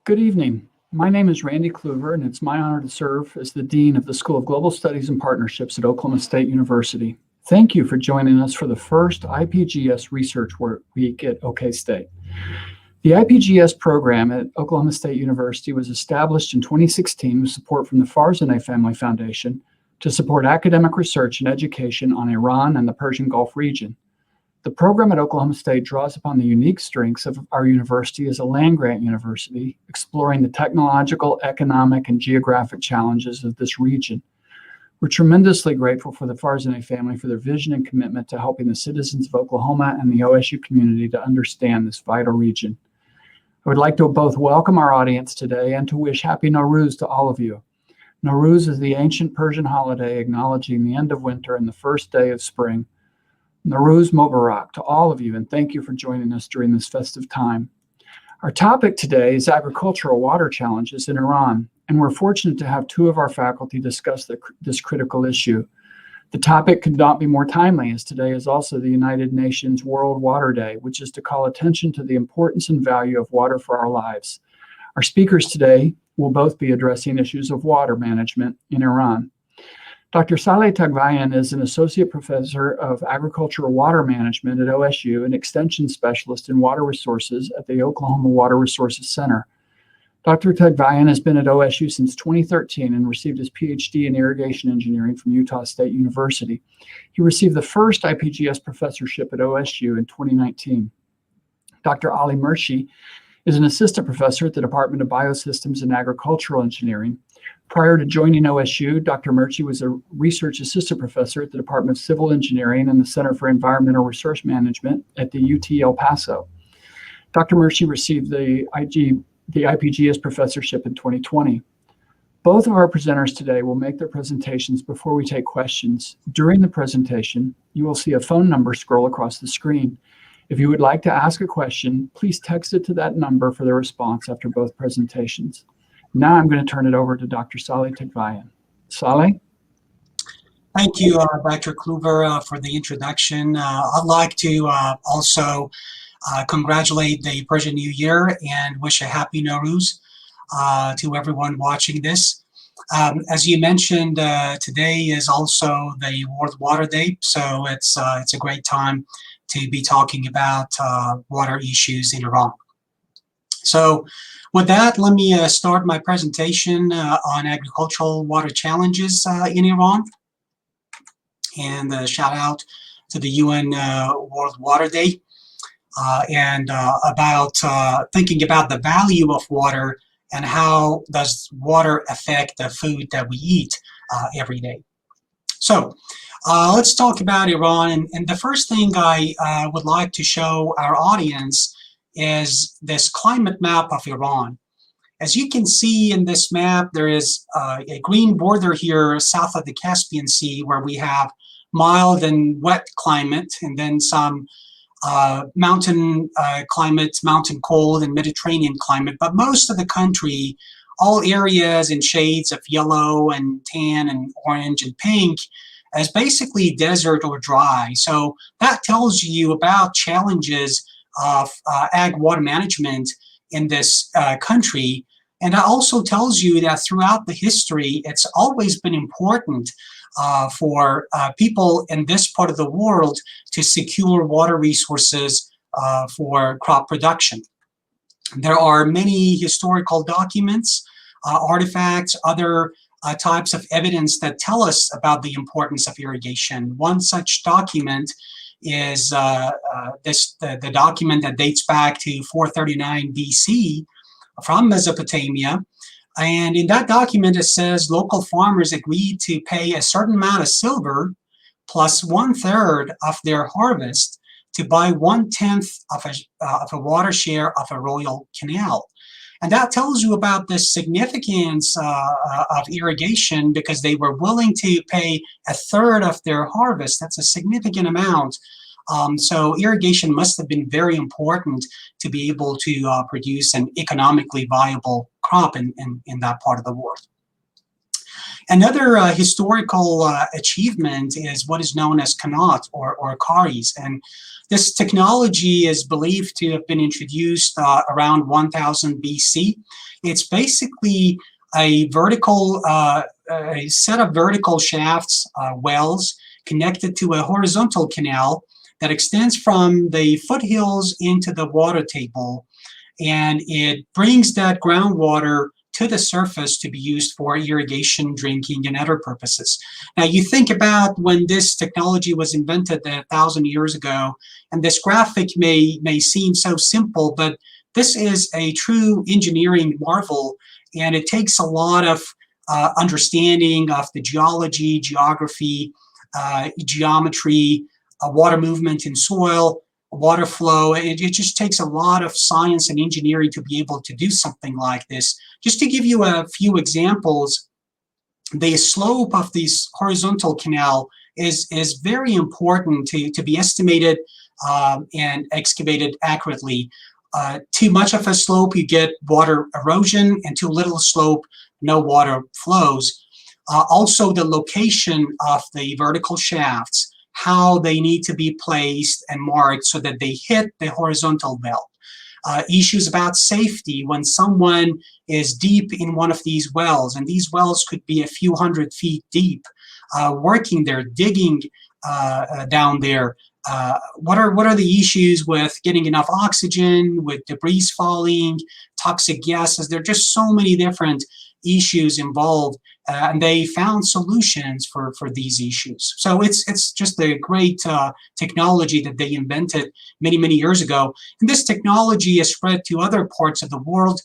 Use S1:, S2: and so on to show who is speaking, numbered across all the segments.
S1: Good evening. My name is Randy Kluver, and it's my honor to serve as the Dean of the School of Global Studies and Partnerships at Oklahoma State University. Thank you for joining us for the first IPGS Research Week at OK State. The IPGS program at Oklahoma State University was established in 2016 with support from the Farzaneh Family Foundation to support academic research and education on Iran and the Persian Gulf region. The program at Oklahoma State draws upon the unique strengths of our university as a land-grant university, exploring the technological, economic, and geographic challenges of this region. We're tremendously grateful for the Farzaneh family for their vision and commitment to helping the citizens of Oklahoma and the OSU community to understand this vital region. I would like to both welcome our audience today and to wish Happy Nowruz to all of you. Nowruz is the ancient Persian holiday acknowledging the end of winter and the first day of spring. Nowruz Mubarak to all of you, and thank you for joining us during this festive time. Our topic today is agricultural water challenges in Iran, and we're fortunate to have two of our faculty discuss this critical issue. The topic could not be more timely, as today is also the United Nations World Water Day, which is to call attention to the importance and value of water for our lives. Our speakers today will both be addressing issues of water management in Iran. Dr. Saleh Taghvaeian is an associate professor of agricultural water management at OSU and extension specialist in water resources at the Oklahoma Water Resources Center. Dr. Taghvaeian has been at OSU since 2013 and received his PhD in irrigation engineering from Utah State University. He received the first IPGS professorship at OSU in 2019. Dr. Ali Mirchi is an assistant professor at the Department of Biosystems and Agricultural Engineering. Prior to joining OSU, Dr. Mirchi was a research assistant professor at the Department of Civil Engineering and the Center for Environmental Resource Management at the UT El Paso. Dr. Mirchi received the IPGS professorship in 2020. Both of our presenters today will make their presentations before we take questions. During the presentation, you will see a phone number scroll across the screen. If you would like to ask a question, please text it to that number for the response after both presentations. Now I'm going to turn it over to Dr. Saleh Taghvaeian. Saleh?
S2: Thank you, Dr. Kluver, for the introduction. I'd like to also congratulate the Persian New Year and wish a happy Nowruz to everyone watching this. As you mentioned, today is also the World Water Day, so it's a great time to be talking about water issues in Iran. So with that, let me start my presentation on agricultural water challenges in Iran. And shout out to the UN World Water Day and about thinking about the value of water and how does water affect the food that we eat every day. So let's talk about Iran. And the first thing I would like to show our audience is this climate map of Iran. As you can see in this map, there is a green border here south of the Caspian Sea where we have mild and wet climate, and then some mountain climates, mountain cold and Mediterranean climate. But most of the country, all areas in shades of yellow and tan and orange and pink, is basically desert or dry. So that tells you about challenges of ag water management in this country. And that also tells you that throughout the history, it's always been important for people in this part of the world to secure water resources for crop production. There are many historical documents, artifacts, other types of evidence that tell us about the importance of irrigation. One such document is the document that dates back to 439 BC from Mesopotamia. And in that document, it says local farmers agreed to pay a certain amount of silver plus 1/3 of their harvest to buy 1/10 of a water share of a royal canal. And that tells you about the significance of irrigation, because they were willing to pay 1/3 of their harvest. That's a significant amount. So irrigation must have been very important to be able to produce an economically viable crop in that part of the world. Another historical achievement is what is known as kanat or karis. And this technology is believed to have been introduced around 1000 BC. It's basically a vertical, a set of vertical shafts, wells, connected to a horizontal canal that extends from the foothills into the water table. And it brings that groundwater to the surface to be used for irrigation, drinking, and other purposes. Now, you think about when this technology was invented 1,000 years ago, and this graphic may seem so simple, but this is a true engineering marvel, and it takes a lot of understanding of the geology, geography, geometry, water movement in soil, water flow. It just takes a lot of science and engineering to be able to do something like this. Just to give you a few examples, the slope of this horizontal canal is very important to be estimated and excavated accurately. Too much of a slope, you get water erosion, and too little slope, no water flows. Also, the location of the vertical shafts, how they need to be placed and marked so that they hit the horizontal belt. Issues about safety when someone is deep in one of these wells, and these wells could be a few hundred feet deep, working there, digging down there. What are the issues with getting enough oxygen, with debris falling, toxic gases? There are just so many different issues involved, and they found solutions for these issues. So it's just a great technology that they invented many years ago. And this technology is spread to other parts of the world,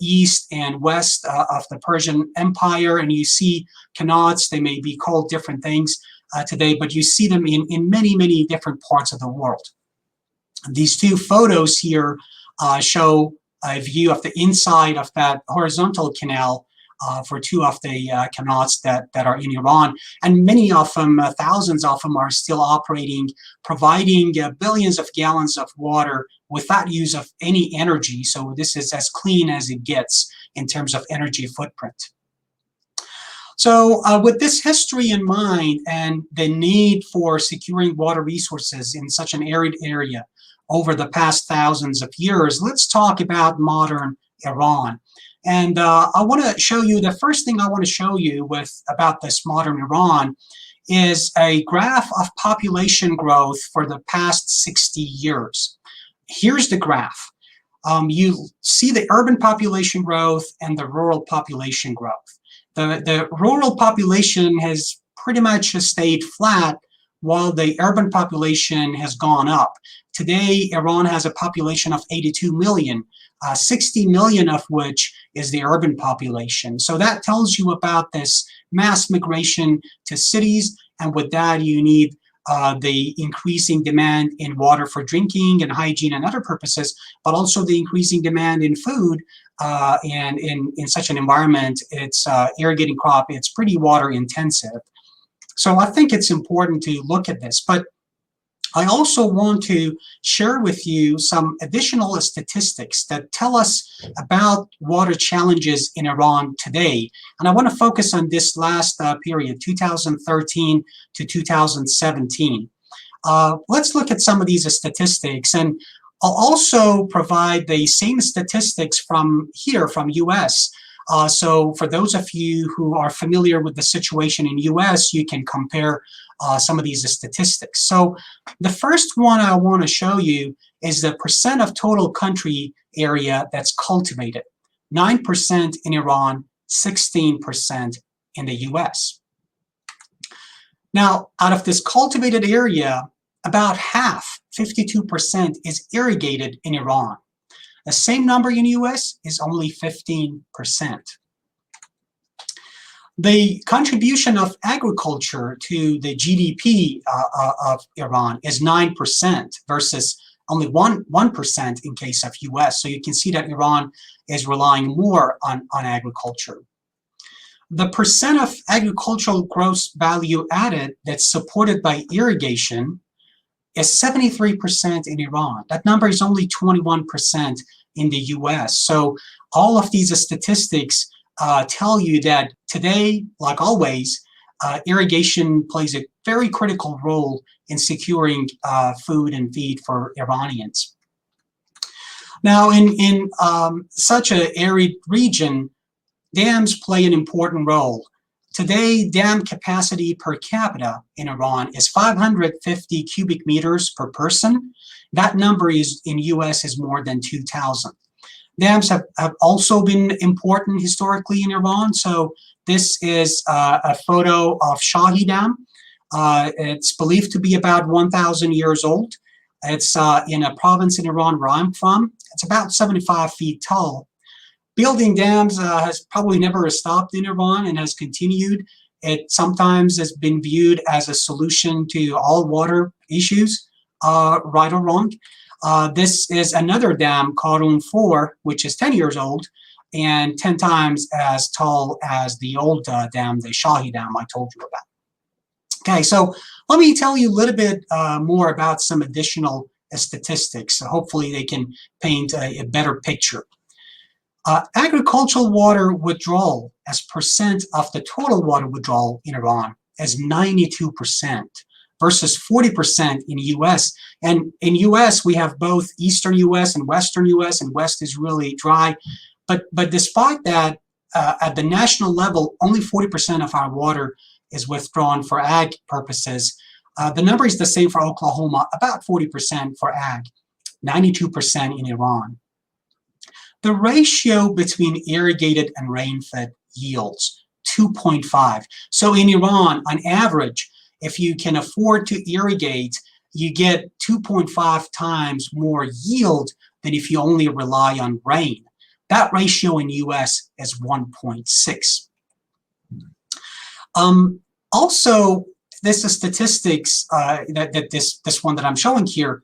S2: east and west of the Persian Empire. And you see kanats, they may be called different things today, but you see them in many different parts of the world. These two photos here show a view of the inside of that horizontal canal for two of the kanats that are in Iran. And many of them, thousands of them, are still operating, providing billions of gallons of water without use of any energy. So this is as clean as it gets in terms of energy footprint. So with this history in mind and the need for securing water resources in such an arid area over the past thousands of years, let's talk about modern Iran. And I want to show you, the first thing I want to show you about this modern Iran is a graph of population growth for the past 60 years. Here's the graph. You see the urban population growth and the rural population growth. The rural population has pretty much stayed flat while the urban population has gone up. Today, Iran has a population of 82 million, 60 million of which is the urban population. So that tells you about this mass migration to cities, and with that you need the increasing demand in water for drinking and hygiene and other purposes, but also the increasing demand in food. And in such an environment, it's irrigating crop, it's pretty water intensive. So I think it's important to look at this. But I also want to share with you some additional statistics that tell us about water challenges in Iran today. And I want to focus on this last period, 2013 to 2017. Let's look at some of these statistics, and I'll also provide the same statistics from here, from US. So for those of you who are familiar with the situation in US, you can compare some of these statistics. So the first one I want to show you is the percent of total country area that's cultivated. 9% in Iran, 16% in the US. Now, out of this cultivated area, about half, 52%, is irrigated in Iran. The same number in US is only 15%. The contribution of agriculture to the GDP of Iran is 9% versus only 1% in case of US. So you can see that Iran is relying more on agriculture. The percent of agricultural gross value added that's supported by irrigation is 73% in Iran. That number is only 21% in the US. So all of these statistics tell you that today, like always, irrigation plays a very critical role in securing food and feed for Iranians. Now, in such an arid region, dams play an important role. Today, dam capacity per capita in Iran is 550 cubic meters per person. That number is in US is more than 2,000. Dams have also been important historically in Iran. So this is a photo of Shahi Dam. It's believed to be about 1,000 years old. It's in a province in Iran where I'm from. It's about 75 feet tall. Building dams has probably never stopped in Iran and has continued. It sometimes has been viewed as a solution to all water issues, right or wrong. This is another dam, Karun 4, which is 10 years old and 10 times as tall as the old dam, the Shahi Dam I told you about. Okay, so let me tell you a little bit more about some additional statistics. So hopefully they can paint a better picture. Agricultural water withdrawal as percent of the total water withdrawal in Iran is 92% versus 40% in US. And in US, we have both Eastern US and Western US, and West is really dry. But despite that, at the national level, only 40% of our water is withdrawn for ag purposes. The number is the same for Oklahoma, about 40% for ag, 92% in Iran. The ratio between irrigated and rain-fed yields, 2.5. So in Iran, on average, if you can afford to irrigate, you get 2.5 times more yield than if you only rely on rain. That ratio in US is 1.6. Also, this is statistics this one that I'm showing here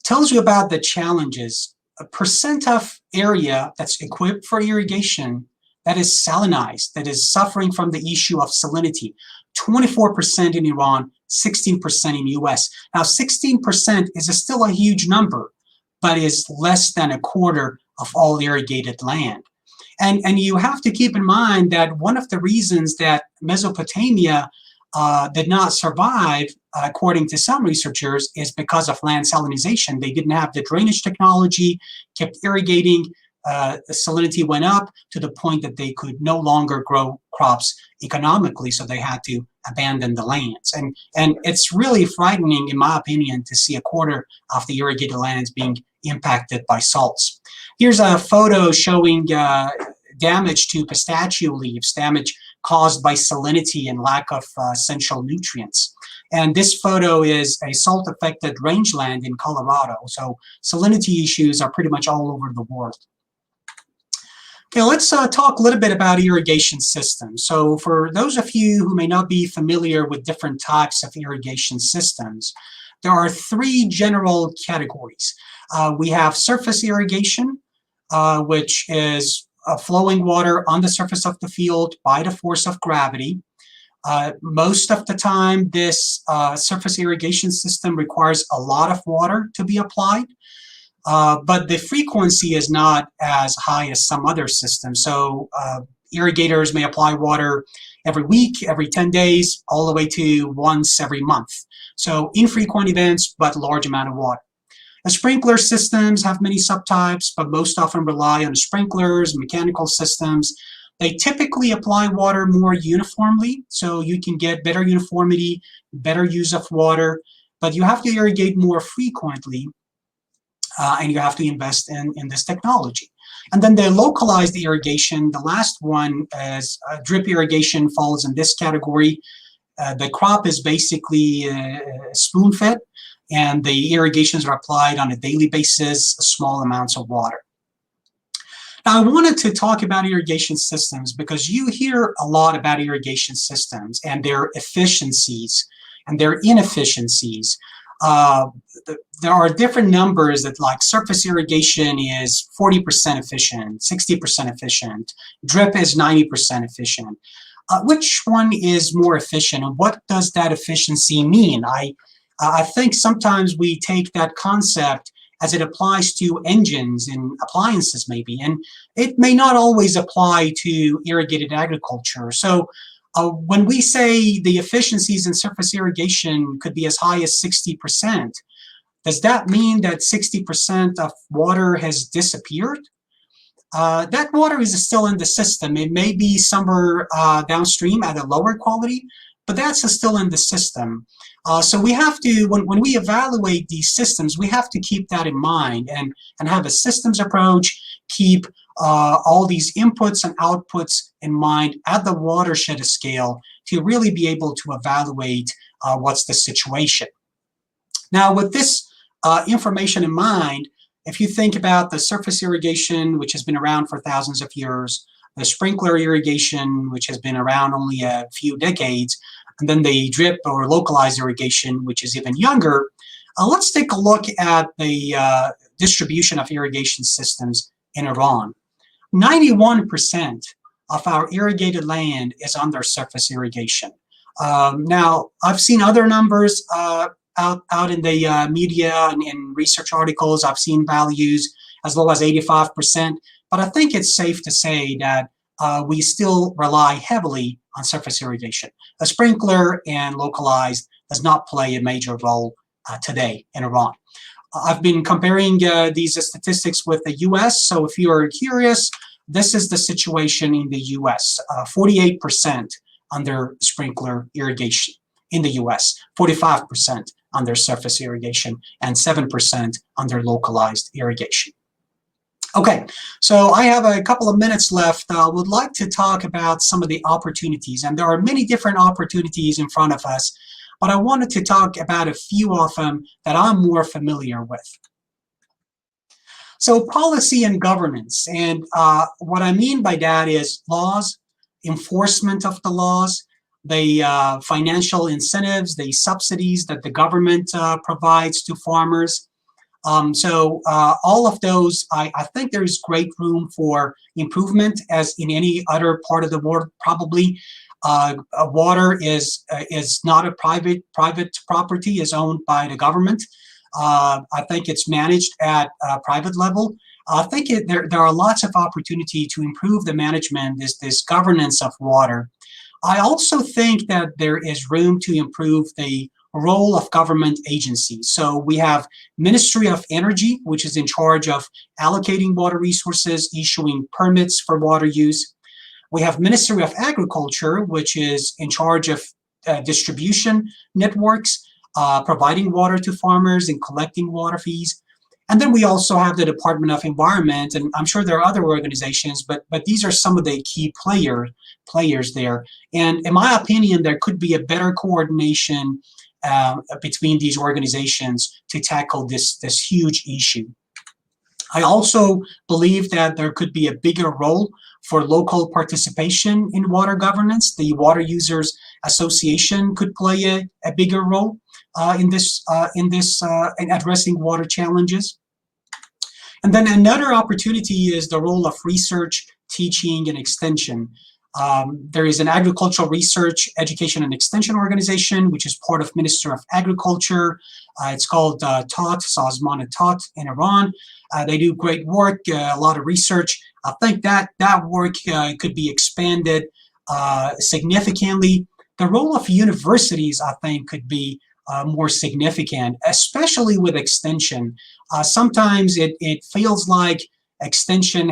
S2: tells you about the challenges. A percent of area that's equipped for irrigation that is salinized, that is suffering from the issue of salinity. 24% in Iran, 16% in US. Now, 16% is still a huge number, but is less than a quarter of all irrigated land. And you have to keep in mind that one of the reasons that Mesopotamia did not survive, according to some researchers, is because of land salinization. They didn't have the drainage technology, kept irrigating, the salinity went up to the point that they could no longer grow crops economically, so they had to abandon the lands. And it's really frightening, in my opinion, to see a quarter of the irrigated lands being impacted by salts. Here's a photo showing damage to pistachio leaves, damage caused by salinity and lack of essential nutrients. And this photo is a salt-affected rangeland in Colorado. So salinity issues are pretty much all over the world. Okay, let's talk a little bit about irrigation systems. So for those of you who may not be familiar with different types of irrigation systems, there are three general categories. We have surface irrigation, which is flowing water on the surface of the field by the force of gravity. Most of the time, this surface irrigation system requires a lot of water to be applied, but the frequency is not as high as some other systems. So irrigators may apply water every week, every 10 days, all the way to once every month. So infrequent events, but large amount of water. The sprinkler systems have many subtypes, but most often rely on sprinklers, mechanical systems. They typically apply water more uniformly, so you can get better uniformity, better use of water, but you have to irrigate more frequently, and you have to invest in this technology. And then the localized irrigation, the last one is drip irrigation, falls in this category. The crop is basically spoon-fed, and the irrigations are applied on a daily basis, small amounts of water. Now, I wanted to talk about irrigation systems because you hear a lot about irrigation systems and their efficiencies and their inefficiencies. There are different numbers that, like, surface irrigation is 40% efficient, 60% efficient, drip is 90% efficient. Which one is more efficient, and what does that efficiency mean? I think sometimes we take that concept as it applies to engines and appliances maybe, and it may not always apply to irrigated agriculture. So when we say the efficiencies in surface irrigation could be as high as 60%, does that mean that 60% of water has disappeared? That water is still in the system. It may be somewhere downstream at a lower quality, but that's still in the system. So we have to, when we evaluate these systems, we have to keep that in mind and have a systems approach, keep all these inputs and outputs in mind at the watershed scale to really be able to evaluate what's the situation. Now, with this information in mind, if you think about the surface irrigation, which has been around for thousands of years, the sprinkler irrigation, which has been around only a few decades, and then the drip or localized irrigation, which is even younger, let's take a look at the distribution of irrigation systems in Iran. 91% of our irrigated land is under surface irrigation. Now, I've seen other numbers out in the media and in research articles. I've seen values as low as 85%, but I think it's safe to say that we still rely heavily on surface irrigation. A sprinkler and localized does not play a major role today in Iran. I've been comparing these statistics with the US, so if you are curious, this is the situation in the US. 48% under sprinkler irrigation in the US, 45% under surface irrigation, and 7% under localized irrigation. Okay, so I have a couple of minutes left. I would like to talk about some of the opportunities, and there are many different opportunities in front of us, but I wanted to talk about a few of them that I'm more familiar with. So policy and governance, and what I mean by that is laws, enforcement of the laws, the financial incentives, the subsidies that the government provides to farmers. So all of those, I think there's great room for improvement, as in any other part of the world probably. Water is not a private property, is owned by the government. I think it's managed at a private level. I think there are lots of opportunity to improve the management, this governance of water. I also think that there is room to improve the role of government agencies. So we have Ministry of Energy, which is in charge of allocating water resources, issuing permits for water use. We have Ministry of Agriculture, which is in charge of distribution networks, providing water to farmers and collecting water fees. And then we also have the Department of Environment, and I'm sure there are other organizations, but these are some of the key players there. And in my opinion, there could be a better coordination between these organizations to tackle this huge issue. I also believe that there could be a bigger role for local participation in water governance. The Water Users Association could play a bigger role in addressing water challenges. And then another opportunity is the role of research, teaching, and extension. There is an agricultural research, education, and extension organization, which is part of Minister of Agriculture. It's called TAT, Sazman Tat in Iran. They do great work, a lot of research. I think that work could be expanded significantly. The role of universities, I think, could be more significant, especially with extension. Sometimes it feels like extension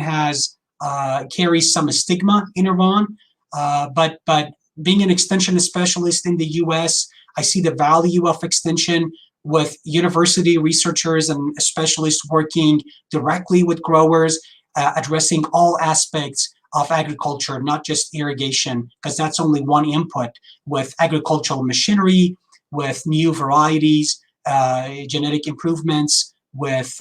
S2: carries some stigma in Iran, but being an extension specialist in the US, I see the value of extension with university researchers and specialists working directly with growers, addressing all aspects of agriculture, not just irrigation, because that's only one input, with agricultural machinery, with new varieties, genetic improvements, with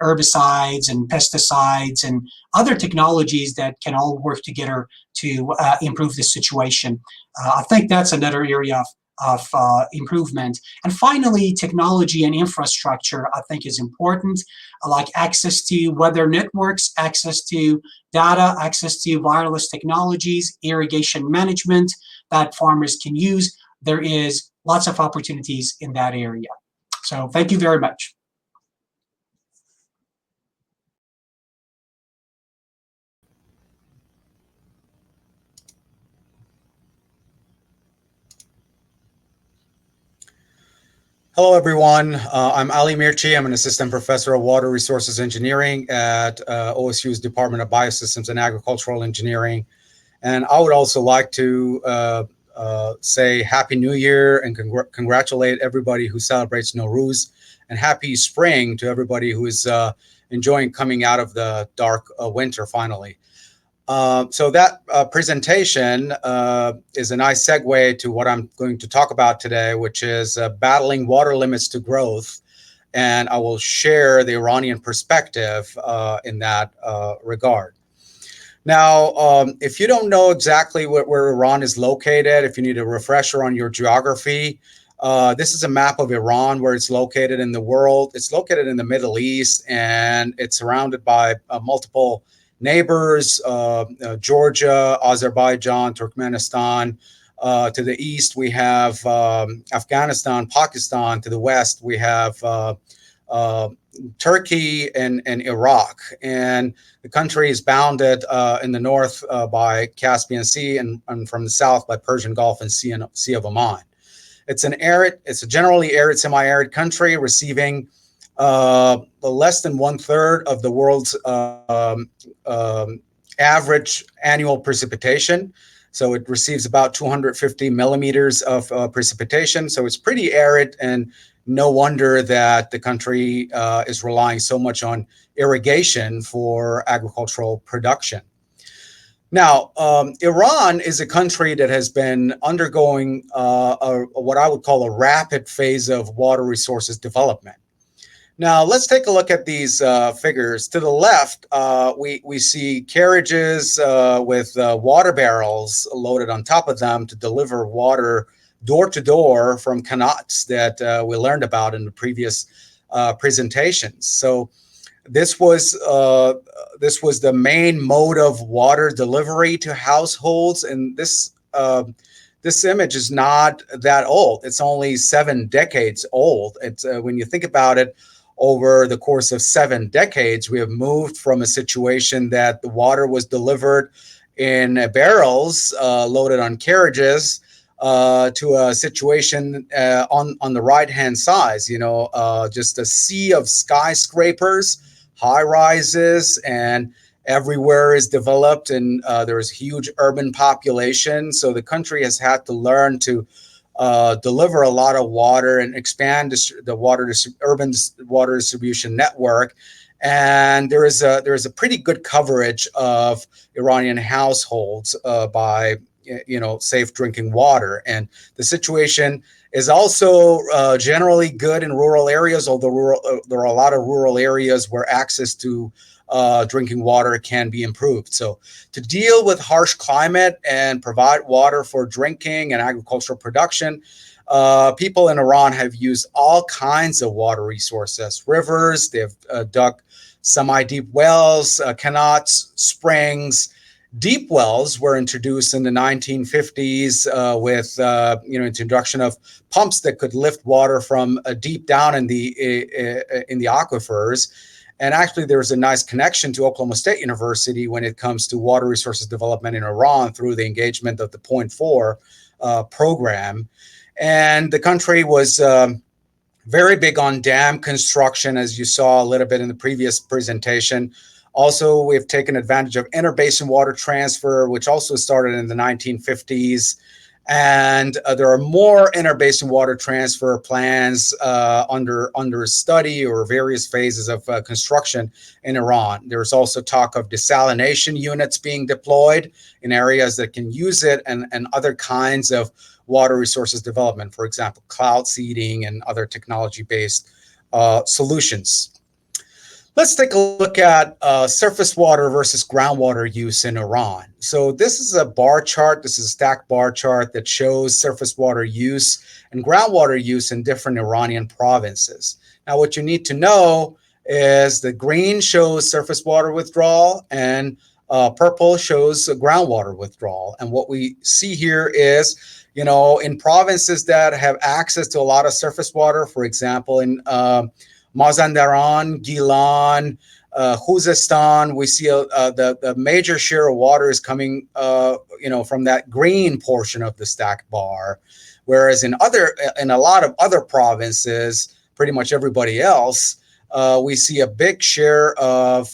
S2: herbicides and pesticides and other technologies that can all work together to improve the situation. I think that's another area of improvement. And finally, technology and infrastructure, I think, is important, like access to weather networks, access to data, access to wireless technologies, irrigation management that farmers can use. There is lots of opportunities in that area. So thank you very much.
S3: Hello, everyone. I'm Ali Mirchi. I'm an assistant professor of water resources engineering at OSU's Department of Biosystems and Agricultural Engineering. And I would also like to say Happy New Year and congratulate everybody who celebrates Nowruz, and happy spring to everybody who is enjoying coming out of the dark winter finally. So that presentation is a nice segue to what I'm going to talk about today, which is battling water limits to growth. And I will share the Iranian perspective in that regard. Now, if you don't know exactly where Iran is located, if you need a refresher on your geography, this is a map of Iran, where it's located in the world. It's located in the Middle East, and it's surrounded by multiple neighbors, Georgia, Azerbaijan, Turkmenistan. To the east, we have Afghanistan, Pakistan. To the west, we have Turkey and Iraq. And the country is bounded in the north by Caspian Sea, and from the south by Persian Gulf and Sea of Oman. It's a generally arid, semi-arid country, receiving less than 1/3 of the world's average annual precipitation. So it receives about 250 millimeters of precipitation. So it's pretty arid, and no wonder that the country is relying so much on irrigation for agricultural production. Now, Iran is a country that has been undergoing what I would call a rapid phase of water resources development. Now, let's take a look at these figures. To the left, we see carriages with water barrels loaded on top of them to deliver water door to door from qanats that we learned about in the previous presentations. So this was the main mode of water delivery to households, and this image is not that old. It's only 7 decades old. It's when you think about it, over the course of 7 decades, we have moved from a situation that the water was delivered in barrels loaded on carriages to a situation on the right-hand side, just a sea of skyscrapers, high rises, and everywhere is developed, and there's huge urban population. So the country has had to learn to deliver a lot of water and expand the urban water distribution network. And there is a pretty good coverage of Iranian households by safe drinking water. And the situation is also generally good in rural areas, although there are a lot of rural areas where access to drinking water can be improved. So to deal with harsh climate and provide water for drinking and agricultural production, people in Iran have used all kinds of water resources, rivers. They've dug semi-deep wells, qanats, springs. Deep wells were introduced in the 1950s with introduction of pumps that could lift water from deep down in the aquifers. And actually, there's a nice connection to Oklahoma State University when it comes to water resources development in Iran through the engagement of the Point 4 program. And the country was very big on dam construction, as you saw a little bit in the previous presentation. Also, we've taken advantage of interbasin water transfer, which also started in the 1950s. And there are more interbasin water transfer plans under study or various phases of construction in Iran. There's also talk of desalination units being deployed in areas that can use it, and other kinds of water resources development, for example, cloud seeding and other technology-based solutions. Let's take a look at surface water versus groundwater use in Iran. So this is a bar chart. This is a stacked bar chart that shows surface water use and groundwater use in different Iranian provinces. Now, what you need to know is the green shows surface water withdrawal, and purple shows groundwater withdrawal. And what we see here is, in provinces that have access to a lot of surface water, for example, in Mazandaran, Gilan, Khuzestan, we see the major share of water is coming, from that green portion of the stacked bar. Whereas in a lot of other provinces, pretty much everybody else, we see a big share of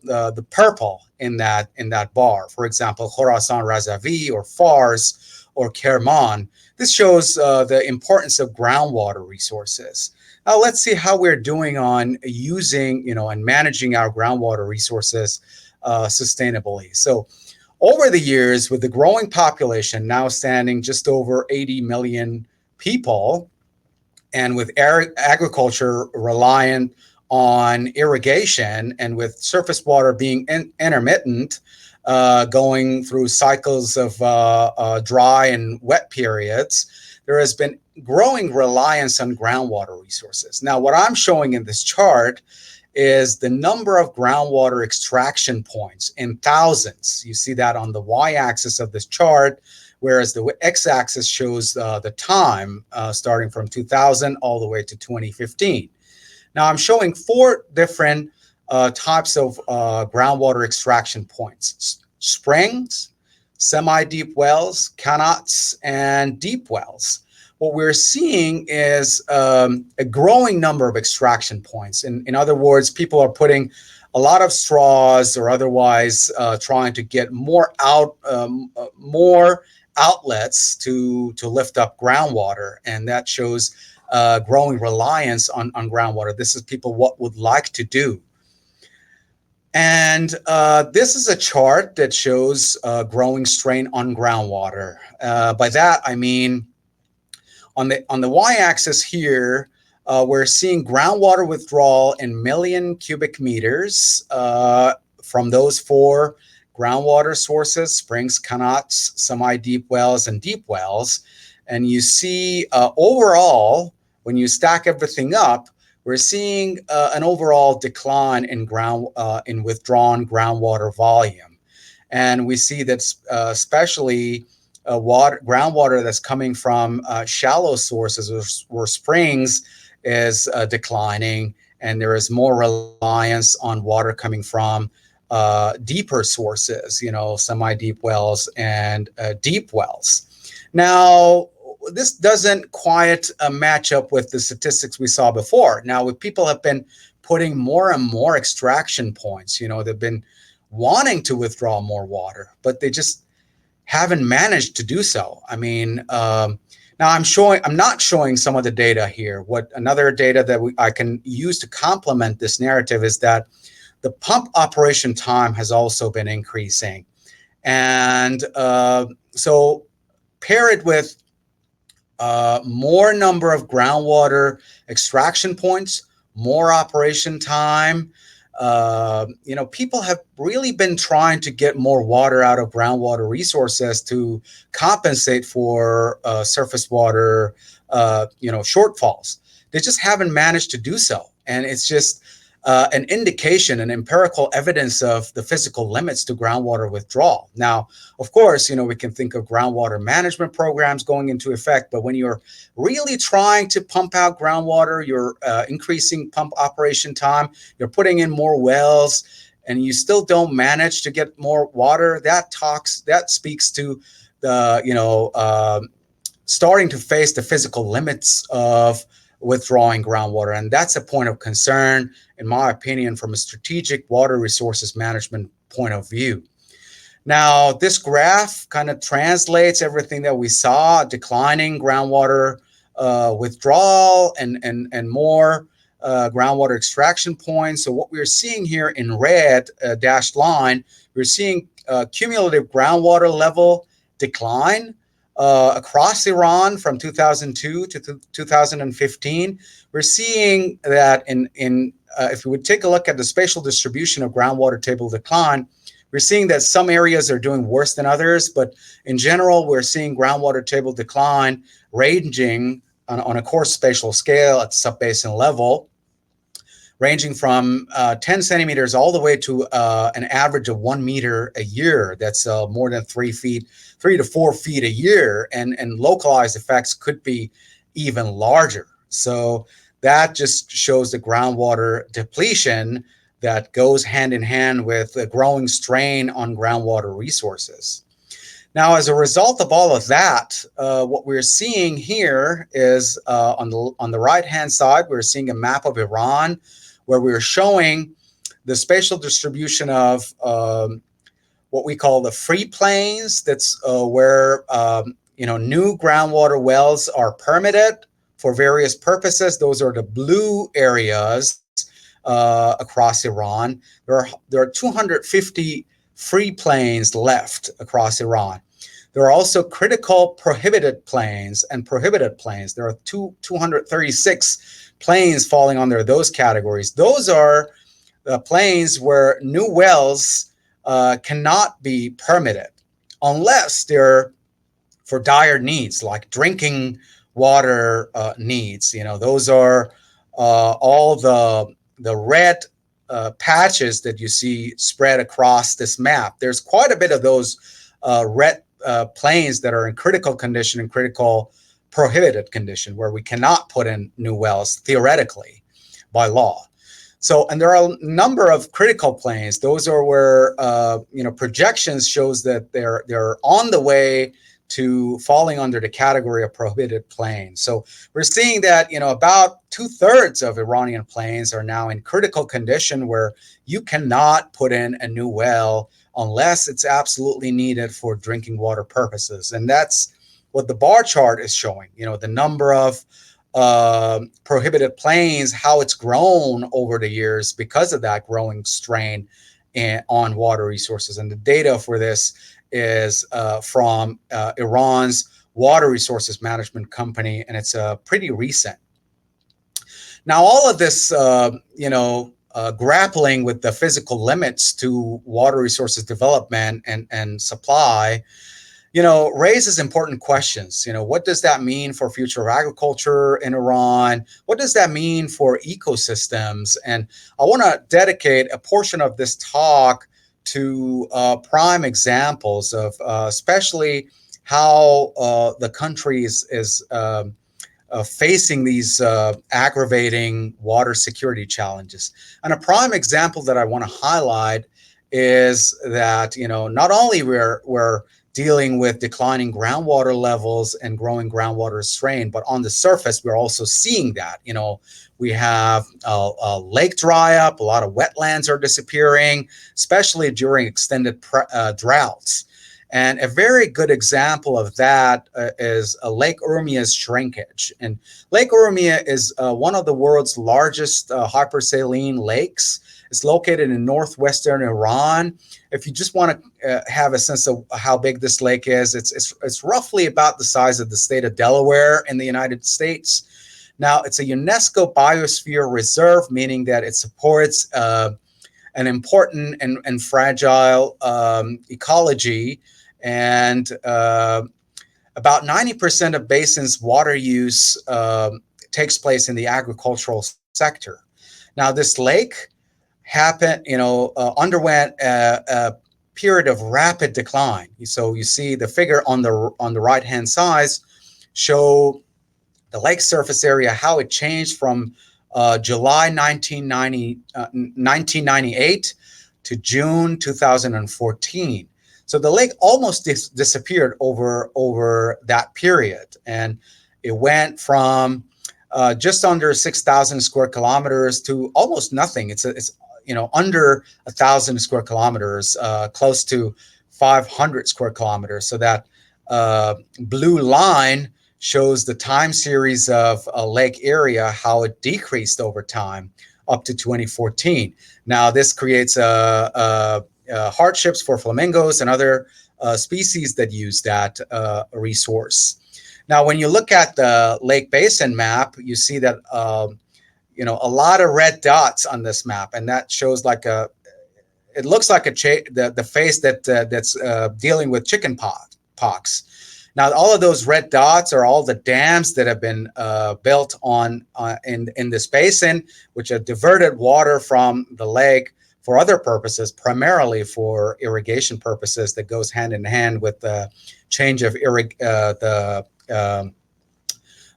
S3: the purple in that bar. For example, Khorasan Razavi or Fars or Kerman. This shows the importance of groundwater resources. Now let's see how we're doing on using, and managing our groundwater resources sustainably. So over the years, with the growing population now standing just over 80 million people, and with agriculture reliant on irrigation, and with surface water being intermittent, going through cycles of dry and wet periods, there has been growing reliance on groundwater resources. Now, what I'm showing in this chart is the number of groundwater extraction points in thousands. You see that on the y-axis of this chart, whereas the x-axis shows the time starting from 2000 all the way to 2015. Now, I'm showing 4 different types of groundwater extraction points: springs, semi-deep wells, qanats, and deep wells. What we're seeing is a growing number of extraction points. In other words, people are putting a lot of straws or otherwise trying to get more outlets to lift up groundwater, and that shows growing reliance on groundwater. This is people what would like to do. And this is a chart that shows growing strain on groundwater. By that, I mean, on the y-axis here, we're seeing groundwater withdrawal in million cubic meters from those 4 groundwater sources: springs, qanats, semi-deep wells, and deep wells. And you see overall, when you stack everything up, we're seeing an overall decline in withdrawn groundwater volume. And we see that especially groundwater that's coming from shallow sources or springs is declining, and there is more reliance on water coming from deeper sources, semi-deep wells and deep wells. Now, this doesn't quite match up with the statistics we saw before. Now, people have been putting more and more extraction points, they've been wanting to withdraw more water, but they just haven't managed to do so. I mean, now I'm not showing some of the data here. Another data that I can use to complement this narrative is that the pump operation time has also been increasing. And so pair it with more number of groundwater extraction points, more operation time. People have really been trying to get more water out of groundwater resources to compensate for surface water, shortfalls. They just haven't managed to do so. And it's just an indication, an empirical evidence of the physical limits to groundwater withdrawal. Now, of course, we can think of groundwater management programs going into effect, but when you're really trying to pump out groundwater, you're increasing pump operation time, you're putting in more wells, and you still don't manage to get more water, that speaks to the, starting to face the physical limits of withdrawing groundwater. And that's a point of concern, in my opinion, from a strategic water resources management point of view. Now, this graph kind of translates everything that we saw: declining groundwater withdrawal and more groundwater extraction points. So what we're seeing here in red dashed line, we're seeing cumulative groundwater level decline across Iran from 2002 to 2015. We're seeing that if we would take a look at the spatial distribution of groundwater table decline, we're seeing that some areas are doing worse than others, but in general, we're seeing groundwater table decline ranging on a coarse spatial scale at subbasin level, ranging from 10 centimeters all the way to an average of 1 meter a year. That's more than 3 to 4 feet a year, and localized effects could be even larger. So that just shows the groundwater depletion that goes hand in hand with the growing strain on groundwater resources. Now, as a result of all of that, what we're seeing here is on the right-hand side, we're seeing a map of Iran, where we're showing the spatial distribution of what we call the free plains. That's where new groundwater wells are permitted for various purposes. Those are the blue areas across Iran. There are 250 free plains left across Iran. There are also critical prohibited plains and prohibited plains. There are 236 plains falling under those categories. Those are the plains where new wells cannot be permitted unless they're for dire needs like drinking water needs. Those are all the red patches that you see spread across this map. There's quite a bit of those red plains that are in critical condition and critical prohibited condition, where we cannot put in new wells theoretically by law. So, and there are a number of critical plains. Those are where projections shows that they're on the way to falling under the category of prohibited plains. So we're seeing that about 2/3 of Iranian plains are now in critical condition, where you cannot put in a new well unless it's absolutely needed for drinking water purposes. And that's what the bar chart is showing. The number of prohibited plains, how it's grown over the years because of that growing strain on water resources. And the data for this is from Iran's Water Resources Management Company, and it's pretty recent. Now, all of this, grappling with the physical limits to water resources development and supply, raises important questions. What does that mean for future of agriculture in Iran? What does that mean for ecosystems? And I want to dedicate a portion of this talk to prime examples of especially how the country is facing these aggravating water security challenges. And a prime example that I want to highlight is that, not only we're dealing with declining groundwater levels and growing groundwater strain, but on the surface, we're also seeing that. We have a lake dry up, a lot of wetlands are disappearing, especially during extended droughts. And a very good example of that is Lake Urmia's shrinkage. And Lake Urmia is one of the world's largest hypersaline lakes. It's located in northwestern Iran. If you just want to have a sense of how big this lake is, it's roughly about the size of the state of Delaware in the United States. Now, it's a UNESCO biosphere reserve, meaning that it supports an important and fragile ecology. And about 90% of basin's water use takes place in the agricultural sector. Now, this lake underwent a period of rapid decline. So you see the figure on the right-hand side show the lake surface area, how it changed from July 1998 to June 2014. So the lake almost disappeared over that period, and it went from just under 6,000 square kilometers to almost nothing. It's under 1,000 square kilometers, close to 500 square kilometers. So that blue line shows the time series of a lake area, how it decreased over time up to 2014. Now, this creates hardships for flamingos and other species that use that resource. Now, when you look at the lake basin map, you see that a lot of red dots on this map, and that shows it looks like the face that's dealing with chicken pox. Now, all of those red dots are all the dams that have been built in this basin, which have diverted water from the lake for other purposes, primarily for irrigation purposes, that goes hand in hand with the change of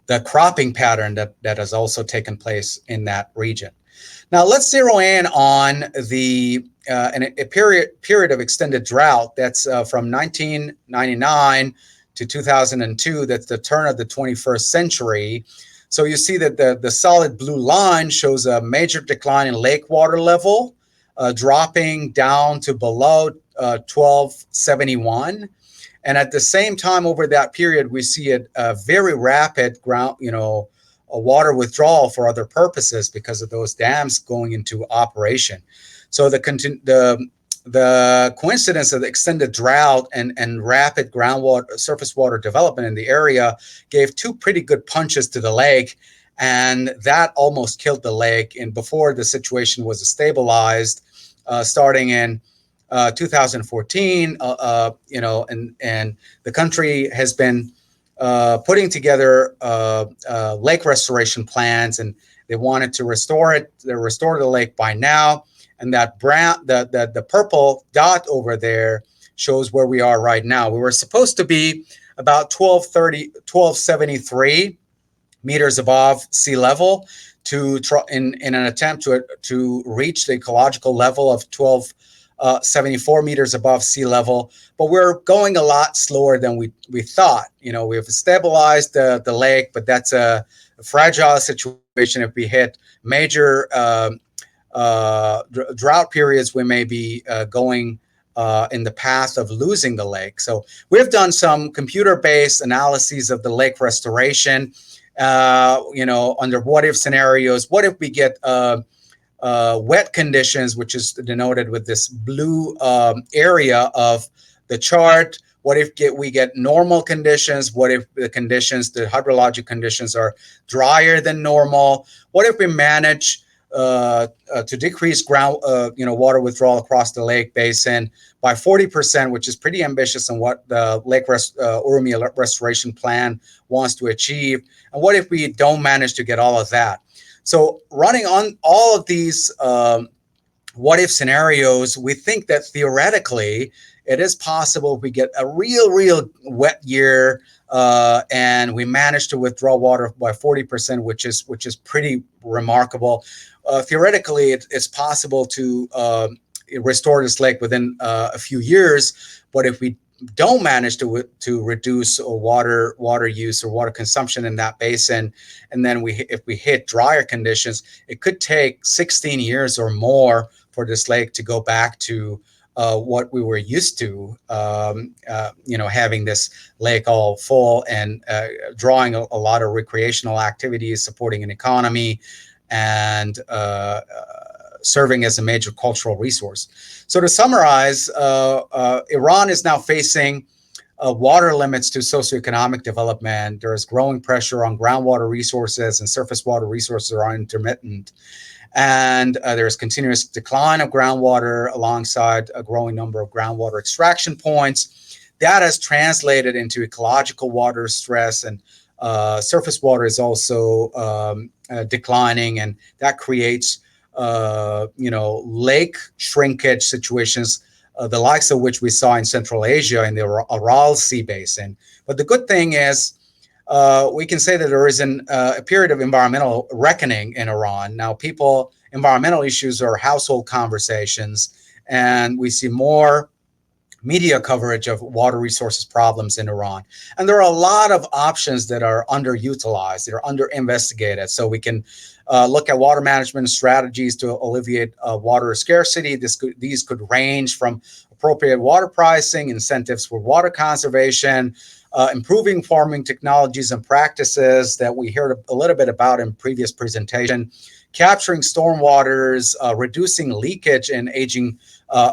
S3: the cropping pattern that has also taken place in that region. Now, let's zero in on the a period of extended drought that's from 1999 to 2002. That's the turn of the 21st century. So you see that the solid blue line shows a major decline in lake water level, dropping down to below 1271. And at the same time, over that period, we see a very rapid a water withdrawal for other purposes because of those dams going into operation. So the coincidence of the extended drought and rapid groundwater, surface water development in the area gave two pretty good punches to the lake, and that almost killed the lake. And before the situation was stabilized, starting in 2014, and the country has been putting together lake restoration plans, and they wanted to restore it. They restored the lake by now, and that the purple dot over there shows where we are right now. We were supposed to be about 1273 meters above sea level in an attempt to reach the ecological level of 1274 meters above sea level, but we're going a lot slower than we thought. We've stabilized the lake, but that's a fragile situation. If we hit major drought periods, we may be going in the path of losing the lake. So we've done some computer-based analyses of the lake restoration, under what-if scenarios. What if we get wet conditions, which is denoted with this blue area of the chart? What if we get normal conditions? What if the hydrologic conditions are drier than normal? What if we manage to decrease water withdrawal across the lake basin by 40%, which is pretty ambitious in what the Urumia Restoration Plan wants to achieve? And what if we don't manage to get all of that? So running on all of these what-if scenarios, we think that theoretically it is possible if we get a real wet year and we manage to withdraw water by 40%, which is pretty remarkable. Theoretically, it's possible to restore this lake within a few years, but if we don't manage to reduce water use or water consumption in that basin, and then if we hit drier conditions, it could take 16 years or more for this lake to go back to what we were used to, having this lake all full and drawing a lot of recreational activities, supporting an economy, and serving as a major cultural resource. So to summarize, Iran is now facing water limits to socioeconomic development. There is growing pressure on groundwater resources, and surface water resources are intermittent. And there's continuous decline of groundwater alongside a growing number of groundwater extraction points. That has translated into ecological water stress, and surface water is also declining, and that creates lake shrinkage situations, the likes of which we saw in Central Asia in the Aral Sea Basin. But the good thing is we can say that there is a period of environmental reckoning in Iran. Now, environmental issues are household conversations, and we see more media coverage of water resources problems in Iran. And there are a lot of options that are underutilized, that are under-investigated. So we can look at water management strategies to alleviate water scarcity. These could range from appropriate water pricing, incentives for water conservation, improving farming technologies and practices that we heard a little bit about in previous presentation, capturing stormwaters, reducing leakage in aging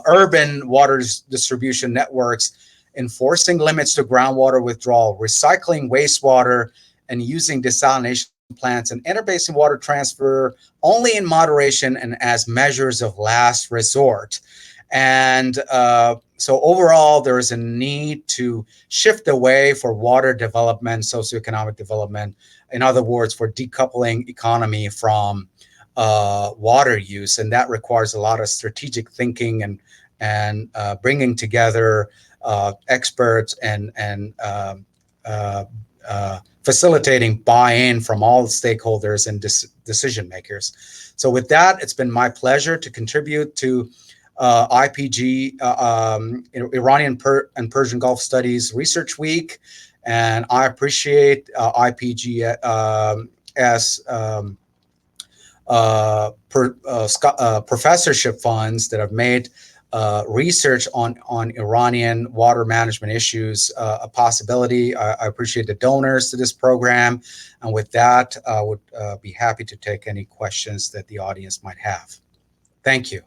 S3: urban water distribution networks, enforcing limits to groundwater withdrawal, recycling wastewater, and using desalination plants and interbasin water transfer only in moderation and as measures of last resort. And so overall, there is a need to shift away for water development, socioeconomic development. In other words, for decoupling economy from water use, and that requires a lot of strategic thinking and bringing together experts and facilitating buy-in from all stakeholders and decision makers. So with that, it's been my pleasure to contribute to Iranian and Persian Gulf Studies Research Week, and I appreciate IPGS professorship funds that have made research on Iranian water management issues a possibility. I appreciate the donors to this program. And with that, I would be happy to take any questions that the audience might have. Thank you.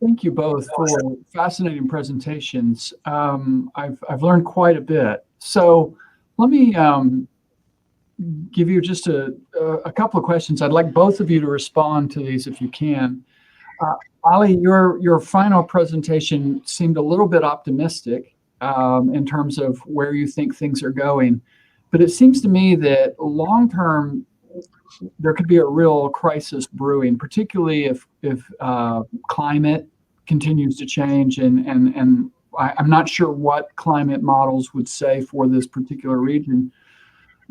S1: Thank you both for fascinating presentations. I've learned quite a bit. So let me give you just a couple of questions. I'd like both of you to respond to these if you can. Ali, your final presentation seemed a little bit optimistic in terms of where you think things are going. But it seems to me that long-term, there could be a real crisis brewing, particularly if climate continues to change. And I'm not sure what climate models would say for this particular region.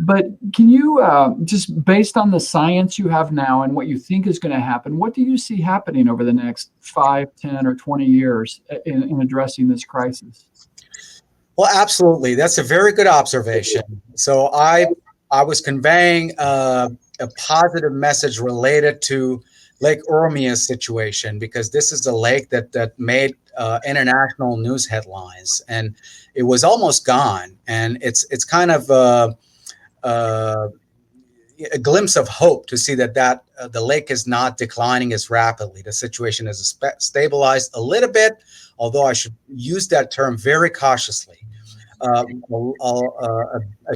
S1: But can you, just based on the science you have now and what you think is going to happen, what do you see happening over the next 5, 10, or 20 years in addressing this crisis?
S3: Well, absolutely. That's a very good observation. So I was conveying a positive message related to Lake Urmia's situation, because this is a lake that made international news headlines, and it was almost gone. And it's kind of a glimpse of hope to see that the lake is not declining as rapidly. The situation has stabilized a little bit, although I should use that term very cautiously. A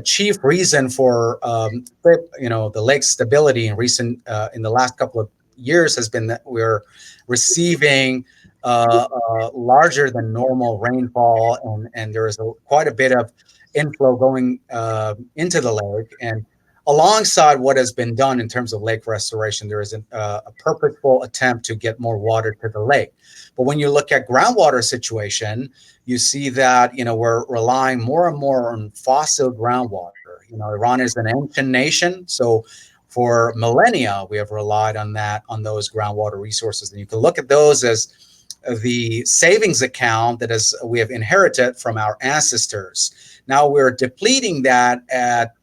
S3: chief reason for the lake's stability in the last couple of years has been that we're receiving larger than normal rainfall, and there is quite a bit of inflow going into the lake. And alongside what has been done in terms of lake restoration, there is a purposeful attempt to get more water to the lake. But when you look at groundwater situation, you see that we're relying more and more on fossil groundwater. Iran is an ancient nation, so for millennia we have relied on those groundwater resources, and you can look at those as the savings account that we have inherited from our ancestors. Now we're depleting that at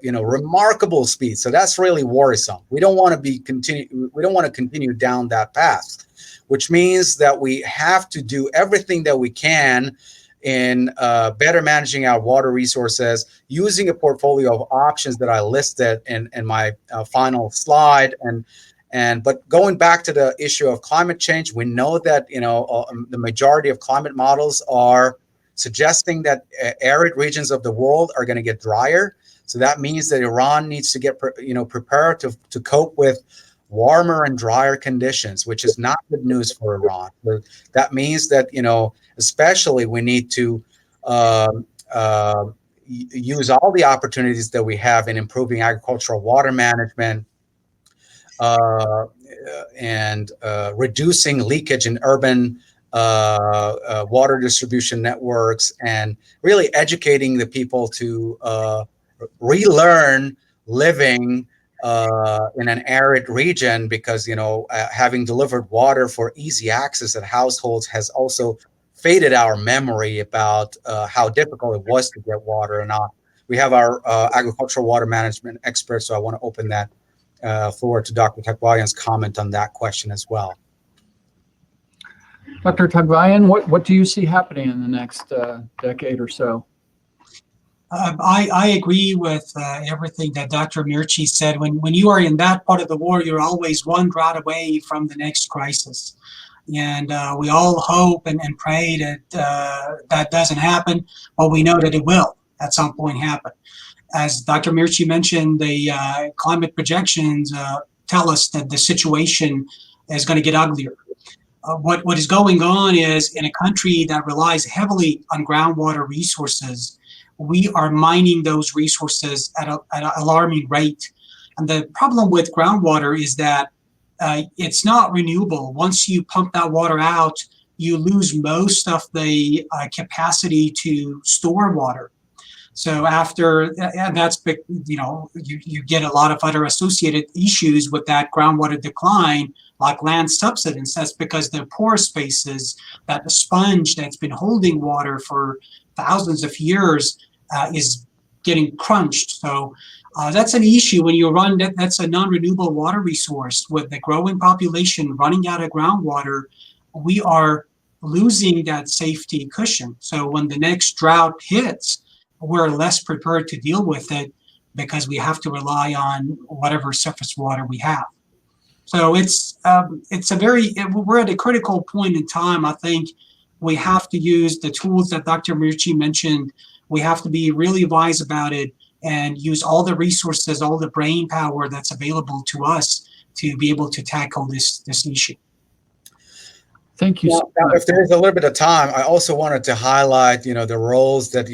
S3: remarkable speed. So that's really worrisome. We don't want to continue down that path, which means that we have to do everything that we can in better managing our water resources, using a portfolio of options that I listed in my final slide. But going back to the issue of climate change, we know that the majority of climate models are suggesting that arid regions of the world are going to get drier. So that means that Iran needs to get prepared to cope with warmer and drier conditions, which is not good news for Iran. But that means that especially we need to use all the opportunities that we have in improving agricultural water management and reducing leakage in urban water distribution networks, and really educating the people to relearn living in an arid region, because having delivered water for easy access at households has also faded our memory about how difficult it was to get water. And we have our agricultural water management experts, so I want to open that floor to Dr. Taghvaeian's comment on that question as well.
S1: Dr. Taghvaeian, what do you see happening in the next decade or so?
S2: I agree with everything that Dr. Mirchi said. When you are in that part of the world, you're always one drought away from the next crisis. And we all hope and pray that that doesn't happen, but we know that it will at some point happen. As Dr. Mirchi mentioned, the climate projections tell us that the situation is going to get uglier. What is going on is, in a country that relies heavily on groundwater resources, we are mining those resources at an alarming rate. And the problem with groundwater is that it's not renewable. Once you pump that water out, you lose most of the capacity to store water. So after, and that's big, you get a lot of other associated issues with that groundwater decline, like land subsidence. That's because the pore spaces, that the sponge that's been holding water for thousands of years is getting crunched. So that's an issue when you run that. That's a non-renewable water resource. With the growing population running out of groundwater, we are losing that safety cushion. So when the next drought hits, we're less prepared to deal with it because we have to rely on whatever surface water we have. So we're at a critical point in time. I think we have to use the tools that Dr. Mirchi mentioned. We have to be really wise about it and use all the resources, all the brain power that's available to us to be able to tackle this issue.
S1: Thank you so
S3: Now,
S1: much.
S3: if there's a little bit of time, I also wanted to highlight, the roles that,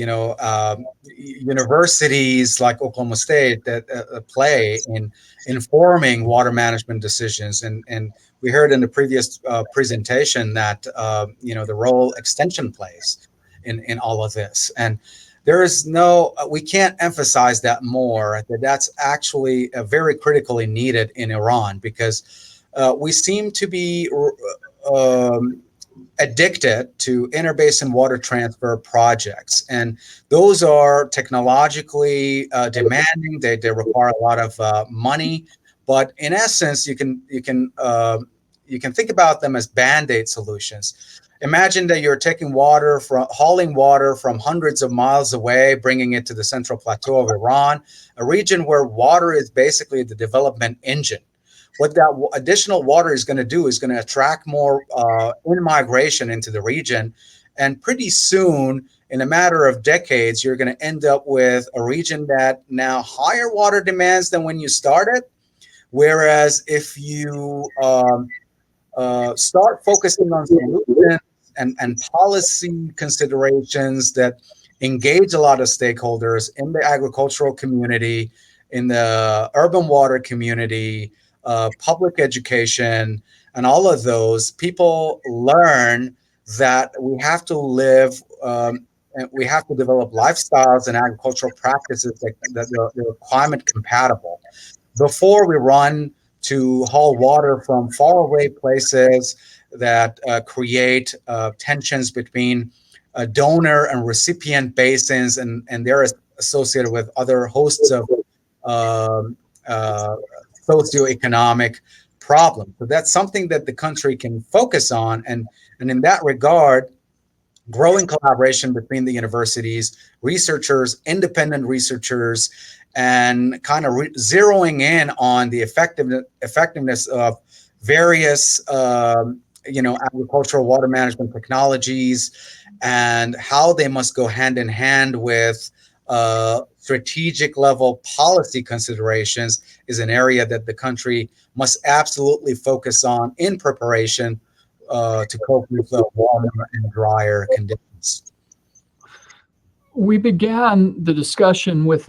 S3: universities like Oklahoma State that play in informing water management decisions. And we heard in the previous presentation that, the role extension plays in all of this. And there is we can't emphasize that more, that's actually very critically needed in Iran, because we seem to be addicted to interbasin water transfer projects, and those are technologically demanding. They require a lot of money, but in essence, you can think about them as band-aid solutions. Imagine that you're hauling water from hundreds of miles away, bringing it to the central plateau of Iran, a region where water is basically the development engine. What that additional water is going to do is going to attract more in-migration into the region. And pretty soon, in a matter of decades, you're going to end up with a region that now higher water demands than when you started. Whereas if you start focusing on solutions and policy considerations that engage a lot of stakeholders in the agricultural community, in the urban water community, public education, and all of those, people learn that we have to live and we have to develop lifestyles and agricultural practices that are climate compatible before we run to haul water from faraway places that create tensions between donor and recipient basins, and they're associated with other hosts of socioeconomic problems. So that's something that the country can focus on. And in that regard, growing collaboration between the universities, researchers, independent researchers, and kind of zeroing in on the effectiveness of various agricultural water management technologies and how they must go hand in hand with strategic level policy considerations is an area that the country must absolutely focus on in preparation to cope with warmer and drier conditions.
S1: We began the discussion with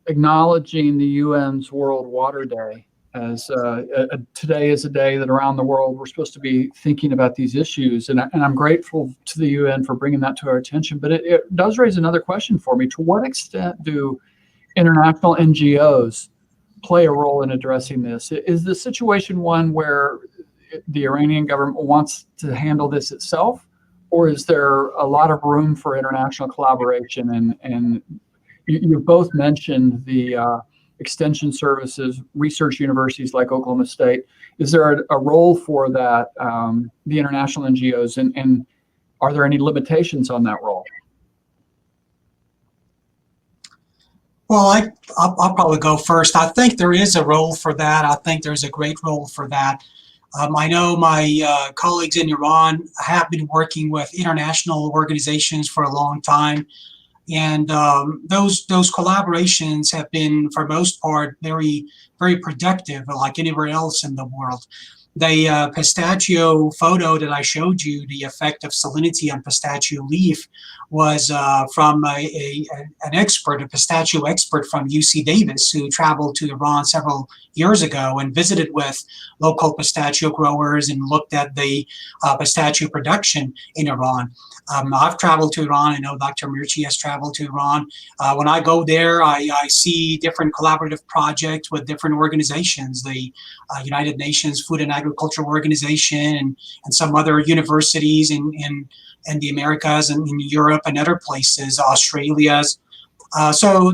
S1: acknowledging the UN's World Water Day, as today is a day that around the world we're supposed to be thinking about these issues. And I'm grateful to the UN for bringing that to our attention. But it does raise another question for me. To what extent do international NGOs play a role in addressing this? Is the situation one where the Iranian government wants to handle this itself, or is there a lot of room for international collaboration? And you both mentioned the extension services, research universities like Oklahoma State. Is there a role for that, the international NGOs, and are there any limitations on that role?
S2: Well, I'll probably go first. I think there is a role for that. I think there's a great role for that. I know my colleagues in Iran have been working with international organizations for a long time, and those collaborations have been, for most part, very, very productive, like anywhere else in the world. The pistachio photo that I showed you, the effect of salinity on pistachio leaf, was from an expert, a pistachio expert from UC Davis, who traveled to Iran several years ago and visited with local pistachio growers and looked at the pistachio production in Iran. I've traveled to Iran. I know Dr. Mirchi has traveled to Iran. When I go there, I see different collaborative projects with different organizations, the United Nations Food and Agriculture Organization and some other universities in the Americas and in Europe and other places, Australia's. So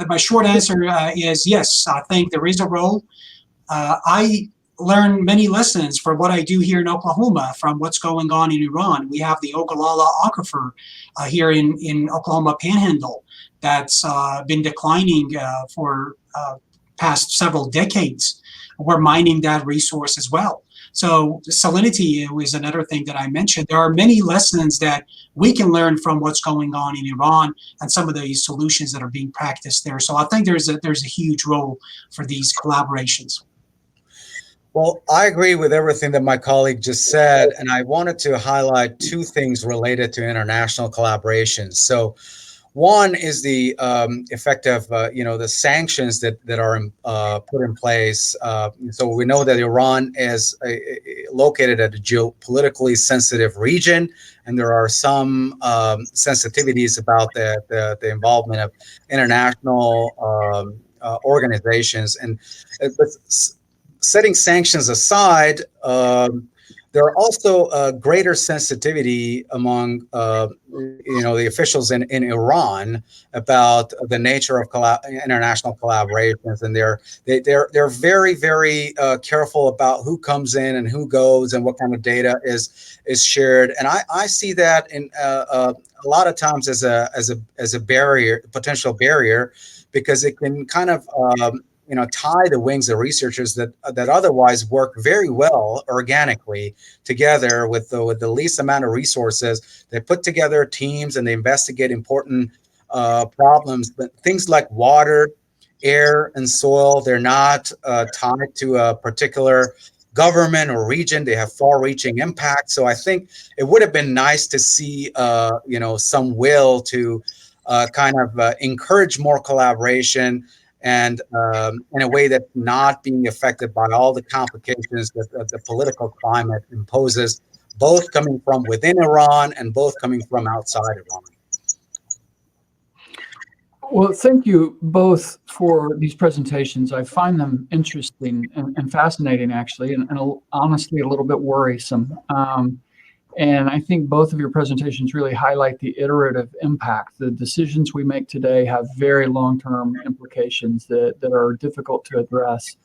S2: my short answer is yes, I think there is a role. I learn many lessons from what I do here in Oklahoma from what's going on in Iran. We have the Ogallala Aquifer here in Oklahoma Panhandle that's been declining for past several decades. We're mining that resource as well. So salinity is another thing that I mentioned. There are many lessons that we can learn from what's going on in Iran and some of the solutions that are being practiced there. So I think there's a huge role for these collaborations.
S3: Well, I agree with everything that my colleague just said, and I wanted to highlight two things related to international collaborations. So one is the effect of, the sanctions that are put in place. So we know that Iran is located at a geopolitically sensitive region, and there are some sensitivities about the involvement of international organizations. And setting sanctions aside, there are also a greater sensitivity among the officials in Iran about the nature of international collaborations, and they're very, very careful about who comes in and who goes and what kind of data is shared. And I see that in a lot of times as a barrier, potential barrier, because it can kind of tie the wings of researchers that otherwise work very well organically together with the least amount of resources. They put together teams and they investigate important problems, but things like water, air, and soil, they're not tied to a particular government or region. They have far-reaching impact. So I think it would have been nice to see some will to kind of encourage more collaboration, and in a way that's not being affected by all the complications that the political climate imposes, both coming from within Iran and both coming from outside Iran.
S1: Well, thank you both for these presentations. I find them interesting and fascinating, actually, and honestly a little bit worrisome. And I think both of your presentations really highlight the iterative impact. The decisions we make today have very long-term implications that are difficult to address.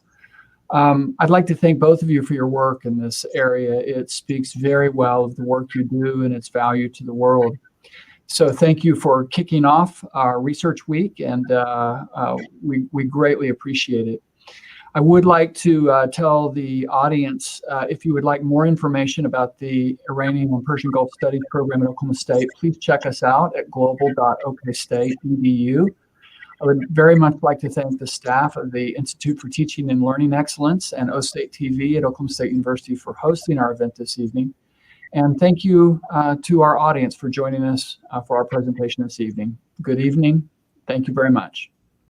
S1: I'd like to thank both of you for your work in this area. It speaks very well of the work you do and its value to the world. So thank you for kicking off our research week, and we greatly appreciate it. I would like to tell the audience, if you would like more information about the Iranian and Persian Gulf Studies program at Oklahoma State, please check us out at global.okstate.edu. I would very much like to thank the staff of the Institute for Teaching and Learning Excellence and OState TV at Oklahoma State University for hosting our event this evening. And thank you to our audience for joining us for our presentation this evening. Good evening. Thank you very much.